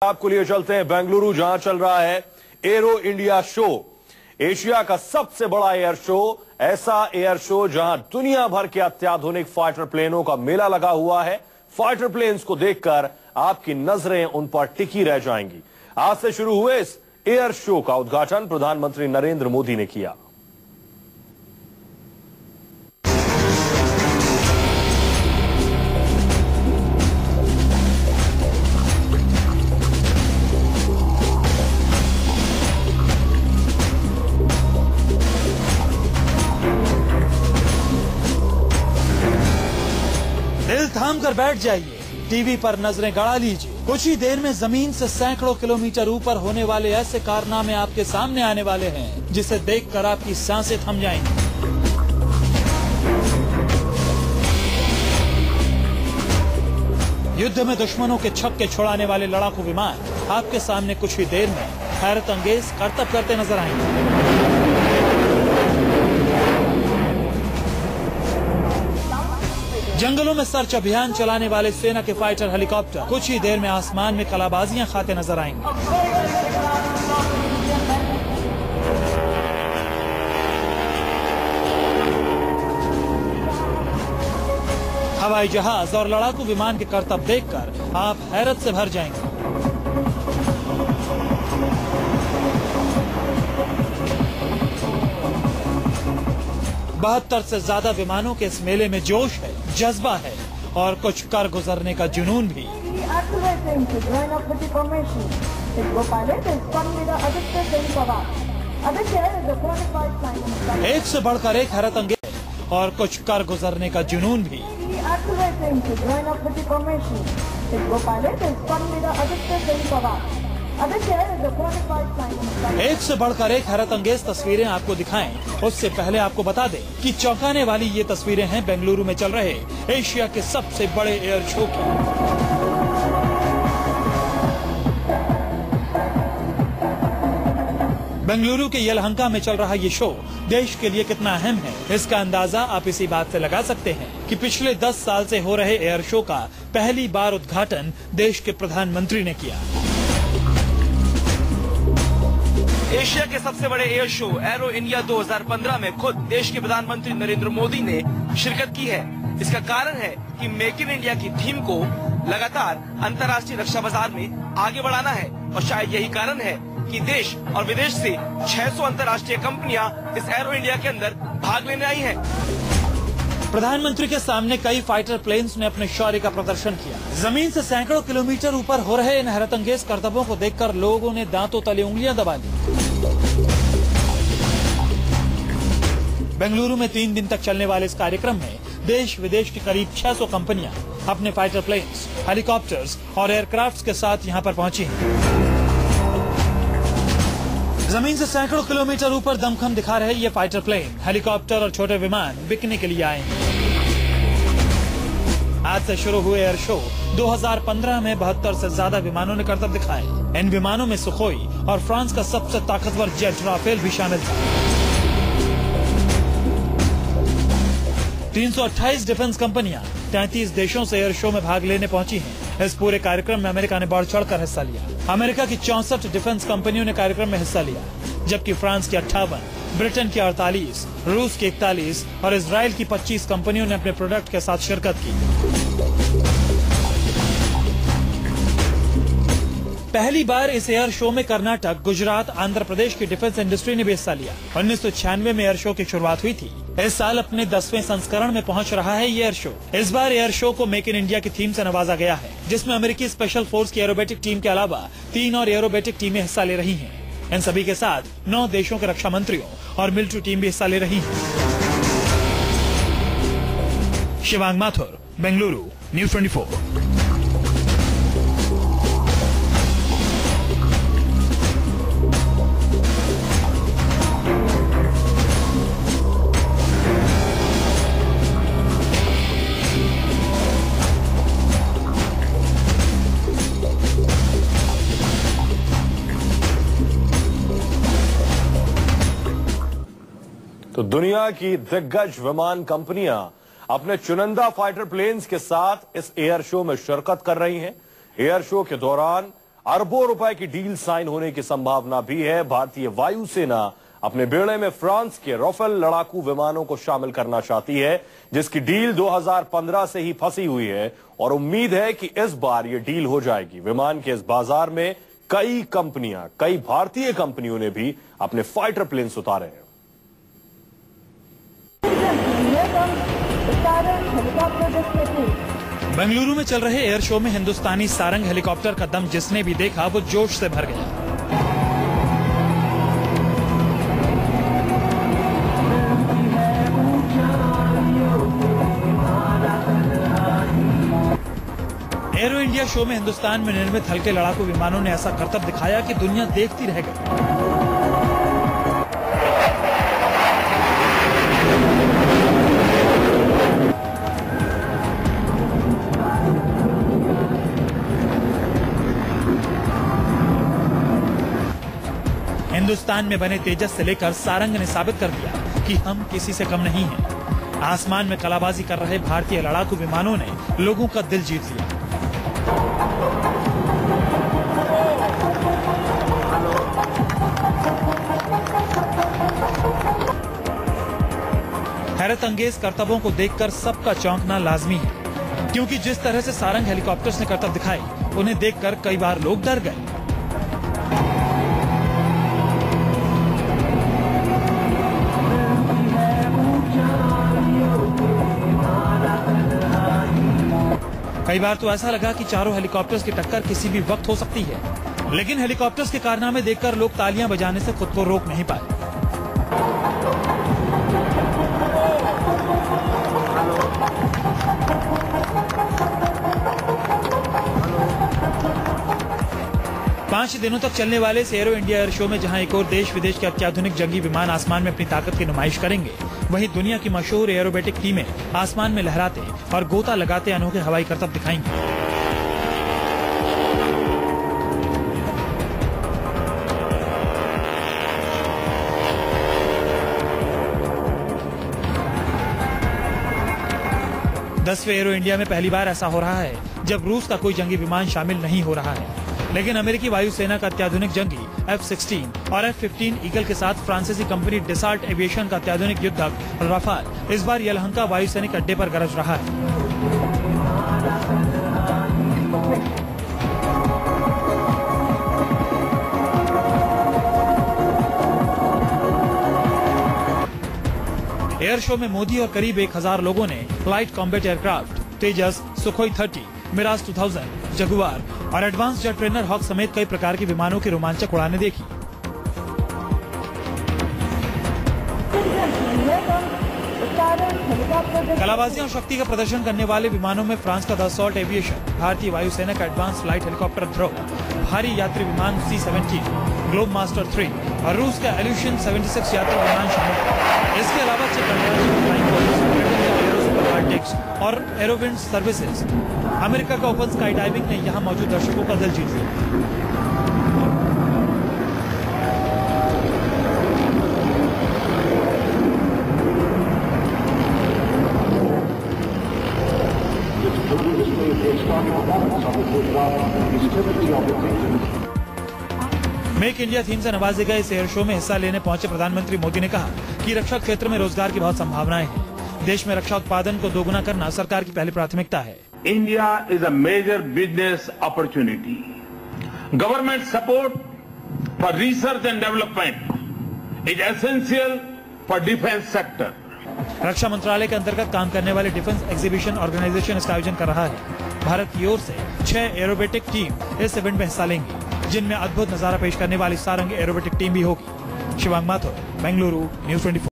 आपको लिए चलते हैं बेंगलुरु, जहां चल रहा है एरो इंडिया शो। एशिया का सबसे बड़ा एयर शो, ऐसा एयर शो जहां दुनिया भर के अत्याधुनिक फाइटर प्लेनों का मेला लगा हुआ है। फाइटर प्लेन्स को देखकर आपकी नजरें उन पर टिकी रह जाएंगी। आज से शुरू हुए इस एयर शो का उद्घाटन प्रधानमंत्री नरेंद्र मोदी ने किया। दिल थाम कर बैठ जाइए, टीवी पर नजरें गड़ा लीजिए। कुछ ही देर में जमीन से सैकड़ों किलोमीटर ऊपर होने वाले ऐसे कारनामे आपके सामने आने वाले हैं जिसे देखकर आपकी सांसें थम जाएंगी। युद्ध में दुश्मनों के छक्के छुड़ाने वाले लड़ाकू विमान आपके सामने कुछ ही देर में हैरत अंगेज करतब करते नजर आएंगे। जंगलों में सर्च अभियान चलाने वाले सेना के फाइटर हेलीकॉप्टर कुछ ही देर में आसमान में कलाबाजियां खाते नजर आएंगे। हवाई जहाज और लड़ाकू विमान के करतब देखकर आप हैरत से भर जाएंगे। बहत्तर से ज्यादा विमानों के इस मेले में जोश है, जज्बा है और कुछ कर गुजरने का जुनून भी। एक से बढ़कर एक हैरत अंगेज और कुछ कर गुजरने का जुनून भी। एक से बढ़कर एक हैरत अंगेज तस्वीरें आपको दिखाएं, उससे पहले आपको बता दें कि चौंकाने वाली ये तस्वीरें हैं बेंगलुरु में चल रहे एशिया के सबसे बड़े एयर शो की। बेंगलुरु के यलहंका में चल रहा ये शो देश के लिए कितना अहम है, इसका अंदाजा आप इसी बात से लगा सकते हैं कि पिछले 10 साल से हो रहे एयर शो का पहली बार उद्घाटन देश के प्रधानमंत्री ने किया। एशिया के सबसे बड़े एयर शो एरो इंडिया 2015 में खुद देश के प्रधानमंत्री नरेंद्र मोदी ने शिरकत की है। इसका कारण है कि मेक इन इंडिया की थीम को लगातार अंतर्राष्ट्रीय रक्षा बाजार में आगे बढ़ाना है और शायद यही कारण है कि देश और विदेश से 600 अंतर्राष्ट्रीय कंपनियां इस एरो इंडिया के अंदर भाग लेने आई हैं। प्रधानमंत्री के सामने कई फाइटर प्लेन्स ने अपने शौर्य का प्रदर्शन किया। जमीन से सैकड़ों किलोमीटर ऊपर हो रहे इन हैरतअंगेज करतबों को देखकर लोगों ने दांतों तले उंगलियां दबा ली। बेंगलुरु में 3 दिन तक चलने वाले इस कार्यक्रम में देश विदेश की करीब 600 कंपनियां अपने फाइटर प्लेन्स, हेलीकॉप्टर्स और एयरक्राफ्ट्स के साथ यहां पर पहुंची हैं। जमीन से सैकड़ों किलोमीटर ऊपर दमखम दिखा रहे ये फाइटर प्लेन, हेलीकॉप्टर और छोटे विमान बिकने के लिए आए हैं। आज से शुरू हुए एयर शो 2015 में 72 से ज्यादा विमानों ने करतब दिखाए। इन विमानों में सुखोई और फ्रांस का सबसे ताकतवर जेट राफेल भी शामिल था। 328 डिफेंस कंपनियां 33 देशों से एयर शो में भाग लेने पहुंची हैं। इस पूरे कार्यक्रम में अमेरिका ने बढ़ चढ़कर हिस्सा लिया। अमेरिका की 64 डिफेंस कंपनियों ने कार्यक्रम में हिस्सा लिया, जबकि फ्रांस की 58, ब्रिटेन की 48, रूस की 41 और इजराइल की 25 कंपनियों ने अपने प्रोडक्ट के साथ शिरकत की। पहली बार इस एयर शो में कर्नाटक, गुजरात, आंध्र प्रदेश की डिफेंस इंडस्ट्री ने भी हिस्सा लिया। 1996 में एयर शो की शुरुआत हुई थी। इस साल अपने 10वें संस्करण में पहुंच रहा है ये एयर शो। इस बार एयर शो को मेक इन इंडिया की थीम से नवाजा गया है, जिसमें अमेरिकी स्पेशल फोर्स की एरोबेटिक टीम के अलावा 3 और एरोबेटिक टीमें हिस्सा ले रही हैं। इन सभी के साथ 9 देशों के रक्षा मंत्रियों और मिलिट्री टीम भी हिस्सा ले रही है। शिवांग माथुर, बेंगलुरु, न्यूज़ 24। तो दुनिया की दिग्गज विमान कंपनियां अपने चुनिंदा फाइटर प्लेन्स के साथ इस एयर शो में शिरकत कर रही हैं। एयर शो के दौरान अरबों रुपए की डील साइन होने की संभावना भी है। भारतीय वायुसेना अपने बेड़े में फ्रांस के राफेल लड़ाकू विमानों को शामिल करना चाहती है, जिसकी डील 2015 से ही फंसी हुई है और उम्मीद है कि इस बार यह डील हो जाएगी। विमान के इस बाजार में कई भारतीय कंपनियों ने भी अपने फाइटर प्लेन्स उतारे हैं। बेंगलुरु में चल रहे एयर शो में हिंदुस्तानी सारंग हेलीकॉप्टर का दम जिसने भी देखा वो जोश से भर गया। एरो इंडिया शो में हिंदुस्तान में निर्मित हल्के लड़ाकू विमानों ने ऐसा करतब दिखाया कि दुनिया देखती रह गई। हिंदुस्तान में बने तेजस से लेकर सारंग ने साबित कर दिया कि हम किसी से कम नहीं हैं। आसमान में कलाबाजी कर रहे भारतीय लड़ाकू विमानों ने लोगों का दिल जीत लिया। हैरत अंगेज करतबों को देखकर सबका चौंकना लाजमी है, क्योंकि जिस तरह से सारंग हेलीकॉप्टर्स ने करतब दिखाई, उन्हें देखकर कई बार लोग डर गए। कई बार तो ऐसा लगा कि चारों हेलीकॉप्टर्स की टक्कर किसी भी वक्त हो सकती है, लेकिन हेलीकॉप्टर्स के कारनामे देखकर लोग तालियां बजाने से खुद को रोक नहीं पाए। पांच दिनों तक चलने वाले इस एरो इंडिया एयर शो में जहां एक और देश विदेश के अत्याधुनिक जंगी विमान आसमान में अपनी ताकत की नुमाइश करेंगे, वहीं दुनिया की मशहूर एरोबेटिक टीमें आसमान में लहराते और गोता लगाते अनोखे हवाई करतब दिखाएंगी। दसवें एरो इंडिया में पहली बार ऐसा हो रहा है जब रूस का कोई जंगी विमान शामिल नहीं हो रहा है, लेकिन अमेरिकी वायुसेना का अत्याधुनिक जंगी F-16 और F-15 ईगल के साथ फ्रांसीसी कंपनी डसाल्ट एविएशन का अत्याधुनिक युद्धक राफाल इस बार यलहंका वायुसैनिक अड्डे पर गरज रहा है। एयर शो में मोदी और करीब 1000 लोगों ने लाइट कॉम्बैट एयरक्राफ्ट तेजस, सुखोई 30, मिराज 2000, जगुआर और एडवांस जेट ट्रेनर हॉक समेत कई प्रकार के विमानों की रोमांचक उड़ानें देखी। कलाबाजियां और शक्ति का प्रदर्शन करने वाले विमानों में फ्रांस का दसॉल्ट एविएशन, भारतीय वायुसेना का एडवांस फ्लाइट हेलीकॉप्टर ध्रुव, भारी यात्री विमान C-17, ग्लोब मास्टर 3 और रूस का इल्यूशन 76 यात्री विमान शामिल है। इसके अलावा और एरोविंड सर्विसेज, अमेरिका का ओपन स्काई डाइविंग ने यहां मौजूद दर्शकों का दिल जीत लिया। मेक इंडिया थीम से नवाजे गए इस एयर शो में हिस्सा लेने पहुंचे प्रधानमंत्री मोदी ने कहा कि रक्षा क्षेत्र में रोजगार की बहुत संभावनाएं हैं। देश में रक्षा उत्पादन को दोगुना करना सरकार की पहली प्राथमिकता है। India is a major business opportunity. Government support for research and development is essential for defence sector. रक्षा मंत्रालय के अंतर्गत काम करने वाले डिफेंस एग्जीबिशन ऑर्गेनाइजेशन इसका आयोजन कर रहा है। भारत की ओर से 6 एरोबेटिक टीम इस इवेंट में हिस्सा लेंगी, जिनमें अद्भुत नजारा पेश करने वाली सारंग एरोबेटिक टीम भी होगी। शिवांग माथुर, बेंगलुरु, न्यूज़ 24।